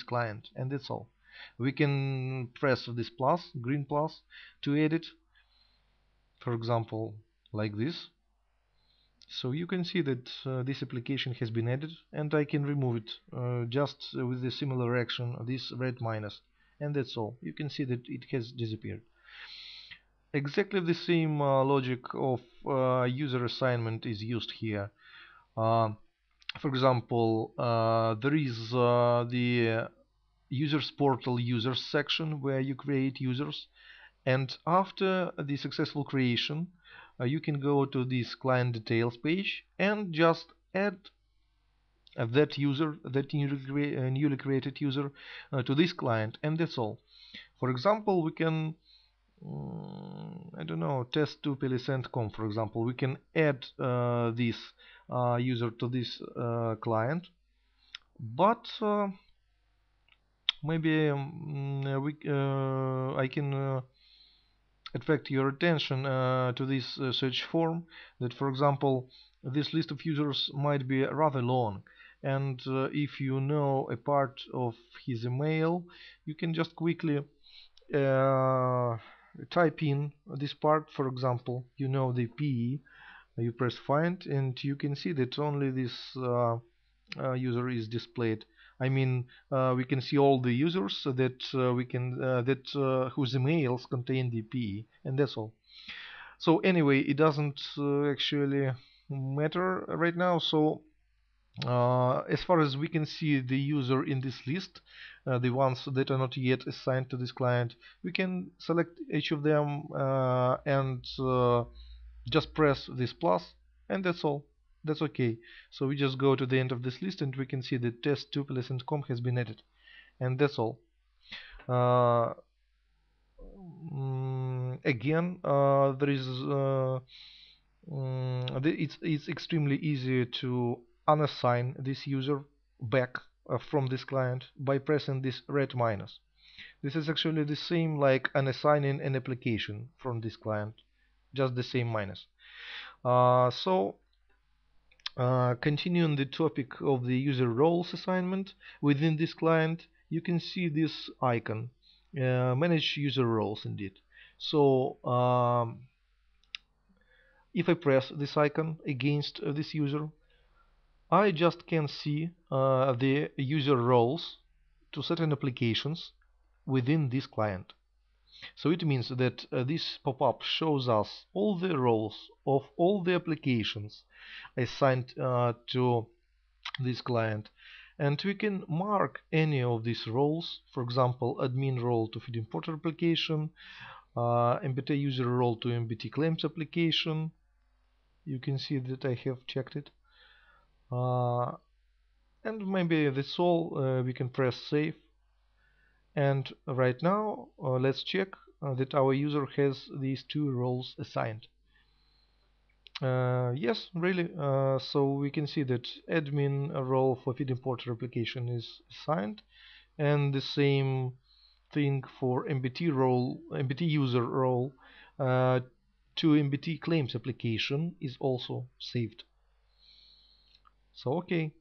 client, and that's all. We can press this plus, green plus, to edit, for example, like this. So you can see that this application has been added, and I can remove it just with a similar action, this red minus, and that's all. You can see that it has disappeared. Exactly the same logic of user assignment is used here. For example, there is the users portal users section where you create users, and after the successful creation you can go to this client details page and just add that user, that newly created user, to this client, and that's all. For example, we can I don't know, test2pelisend.com, for example. We can add this user to this client, but maybe I can attract your attention to this search form, that for example this list of users might be rather long, and if you know a part of his email, you can just quickly type in this part. For example, you know the PE, you press find, and you can see that only this user is displayed. I mean, we can see all the users that whose emails contain the PE, and that's all. So anyway, it doesn't actually matter right now. So as far as we can see the user in this list, the ones that are not yet assigned to this client, we can select each of them and just press this plus, and that's all. That's okay. So we just go to the end of this list and we can see that test2pelisend.com has been added, and that's all. Again, there is it's extremely easy to unassign this user back from this client by pressing this red minus. This is actually the same like unassigning an application from this client, just the same minus. Continuing the topic of the user roles assignment within this client, you can see this icon, manage user roles indeed. So if I press this icon against this user, I just can see the user roles to certain applications within this client. So it means that this pop-up shows us all the roles of all the applications assigned to this client, and we can mark any of these roles. For example, admin role to feed importer application, MBT user role to MBT claims application. You can see that I have checked it, and maybe that's all. We can press save, and right now let's check that our user has these two roles assigned. Yes, really. So we can see that admin role for feed importer application is assigned, and the same thing for MBT role, MBT user role to MBT claims application is also saved. So okay.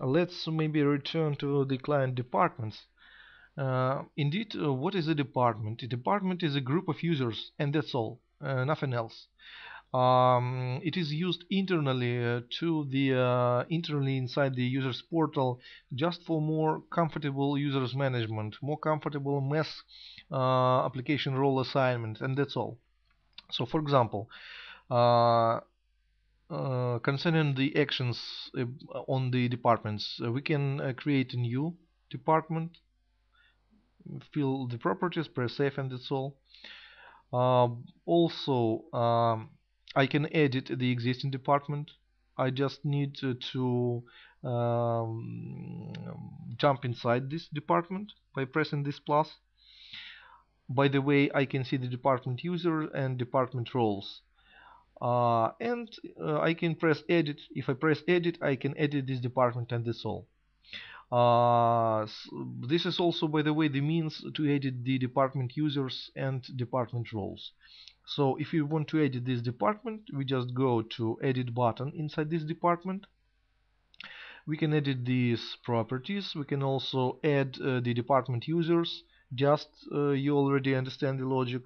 Let's maybe return to the client departments. Indeed, what is a department? A department is a group of users, and that's all, nothing else. It is used internally internally inside the users portal, just for more comfortable users management, more comfortable mass application role assignment, and that's all. So, for example, concerning the actions on the departments, we can create a new department, fill the properties, press save, and that's all. Also, I can edit the existing department. I just need to jump inside this department by pressing this plus. By the way, I can see the department user and department roles. I can press edit. If I press edit, I can edit this department, and that's all. This is also, by the way, the means to edit the department users and department roles. So if you want to edit this department, we just go to edit button inside this department. We can edit these properties. We can also add the department users. Just you already understand the logic.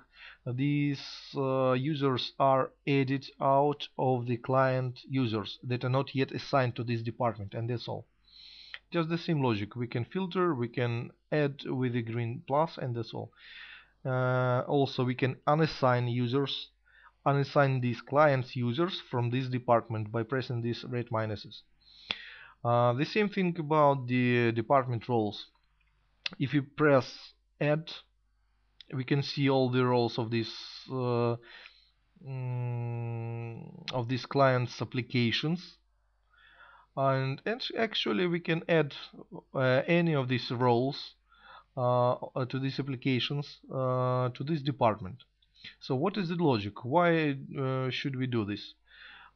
These users are added out of the client users that are not yet assigned to this department, and that's all. Just the same logic. We can filter, we can add with the green plus, and that's all. Also, we can unassign users, unassign these clients users from this department by pressing these red minuses. The same thing about the department roles. If you press add, we can see all the roles of this of these clients applications, and actually we can add any of these roles to these applications to this department. So what is the logic? Why should we do this?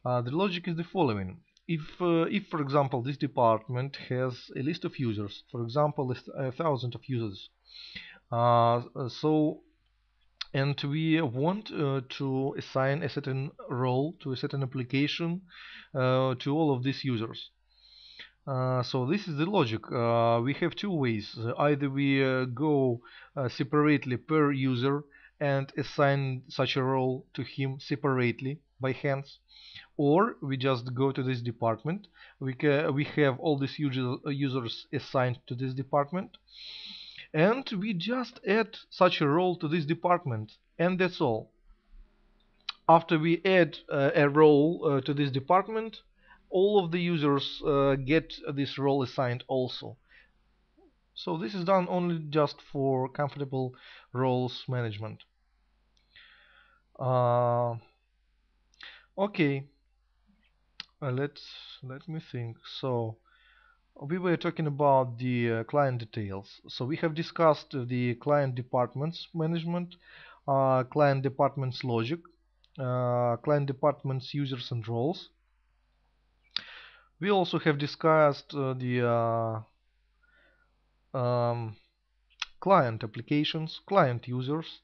The logic is the following. If, for example, this department has a list of users, for example, 1,000 of users, and we want to assign a certain role to a certain application to all of these users. So this is the logic. We have two ways. Either we go separately per user and assign such a role to him separately by hands, or we just go to this department. We have all these users assigned to this department, and we just add such a role to this department, and that's all. After we add a role to this department, all of the users get this role assigned also. So this is done only just for comfortable roles management. Okay, let me think. So we were talking about the client details. So we have discussed the client departments management, client departments logic, client departments users and roles. We also have discussed the client applications, client users,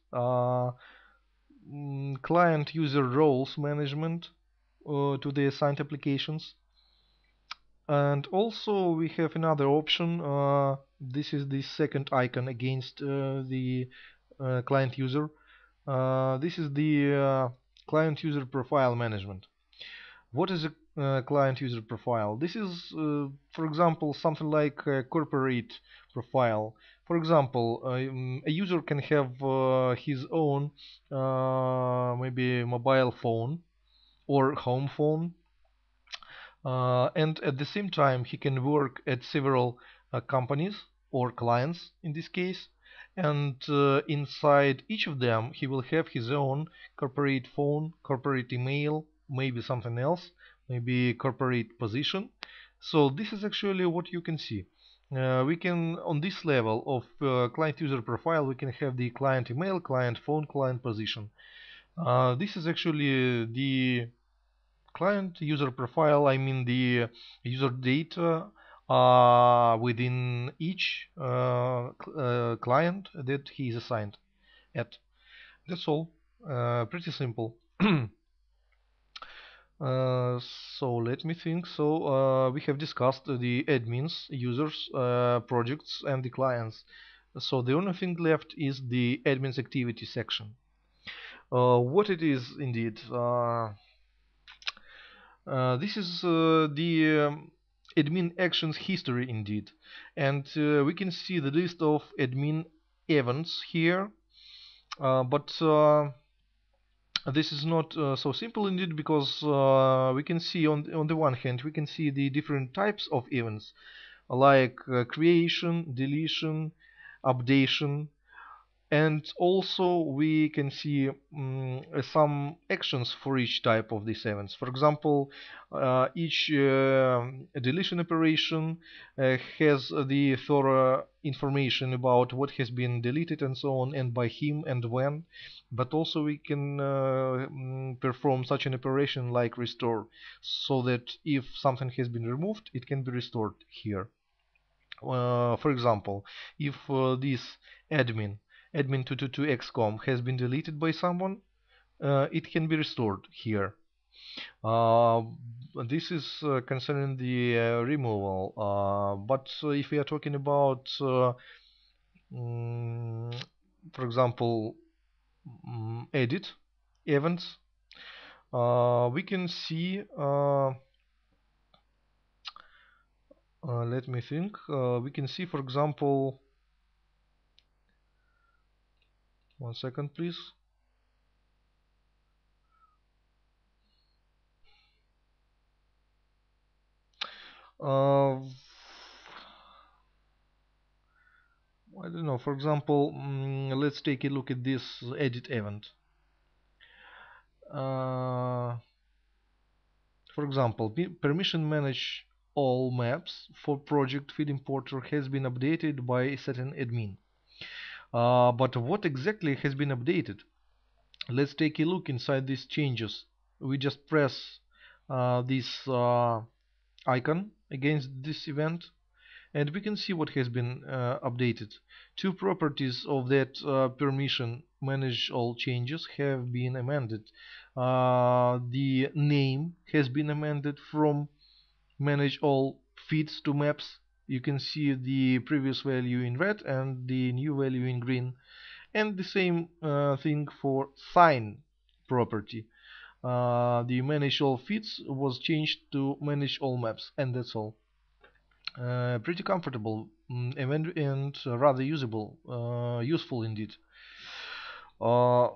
client user roles management to the assigned applications. And also we have another option. This is the second icon against the client user. This is the client user profile management. What is a client user profile? This is, for example, something like a corporate profile. For example, a user can have his own maybe mobile phone or home phone, and at the same time he can work at several companies or clients in this case, and inside each of them he will have his own corporate phone, corporate email, maybe something else, maybe corporate position. So this is actually what you can see. We can, on this level of client user profile, we can have the client email, client phone, client position. This is actually the client user profile. I mean the user data within each client that he is assigned at. That's all. Pretty simple. So let me think. So we have discussed the admins, users, projects, and the clients. So the only thing left is the admins activity section. What it is indeed. This is the admin actions history indeed, and we can see the list of admin events here, but this is not so simple indeed, because we can see on the one hand we can see the different types of events like creation, deletion, updation, and also we can see some actions for each type of these events. For example, each deletion operation has the thorough information about what has been deleted and so on, and by him and when. But also we can perform such an operation like restore, so that if something has been removed, it can be restored here. For example, if this admin 222xcom has been deleted by someone, it can be restored here. Uh, this is concerning the removal, but if we are talking about mm, for example, edit events, we can see let me think, we can see, for example, one second please. I don't know, for example, let's take a look at this edit event. For example, permission manage all maps for project feed importer has been updated by a certain admin. But what exactly has been updated? Let's take a look inside these changes. We just press this icon against this event, and we can see what has been updated. Two properties of that permission manage all changes have been amended. The name has been amended from manage all feeds to maps. You can see the previous value in red and the new value in green, and the same thing for sign property. The manage all feeds was changed to manage all maps, and that's all. Pretty comfortable, and rather useful indeed. Uh,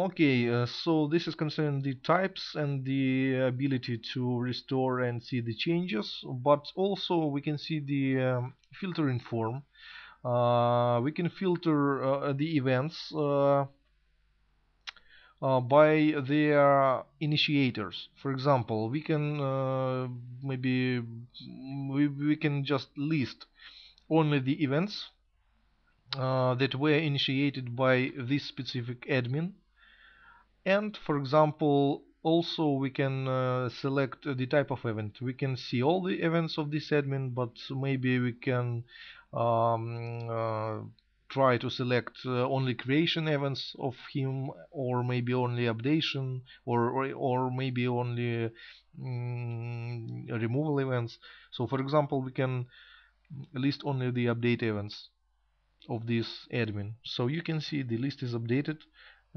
okay, so this is concerning the types and the ability to restore and see the changes, but also we can see the filtering form. We can filter the events by their initiators. For example, we can maybe we can just list only the events that were initiated by this specific admin. And for example, also we can select the type of event. We can see all the events of this admin, but maybe we can um, uh, try to select only creation events of him, or maybe only updation, or maybe only removal events. So for example, we can list only the update events of this admin. So you can see the list is updated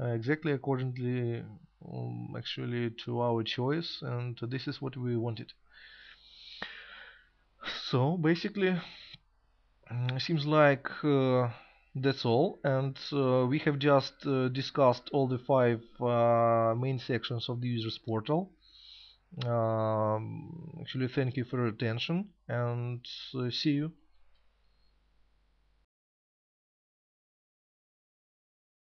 exactly accordingly, actually to our choice, and this is what we wanted. So basically, seems like that's all, and we have just discussed all the five main sections of the users portal. Actually, thank you for your attention, and see you.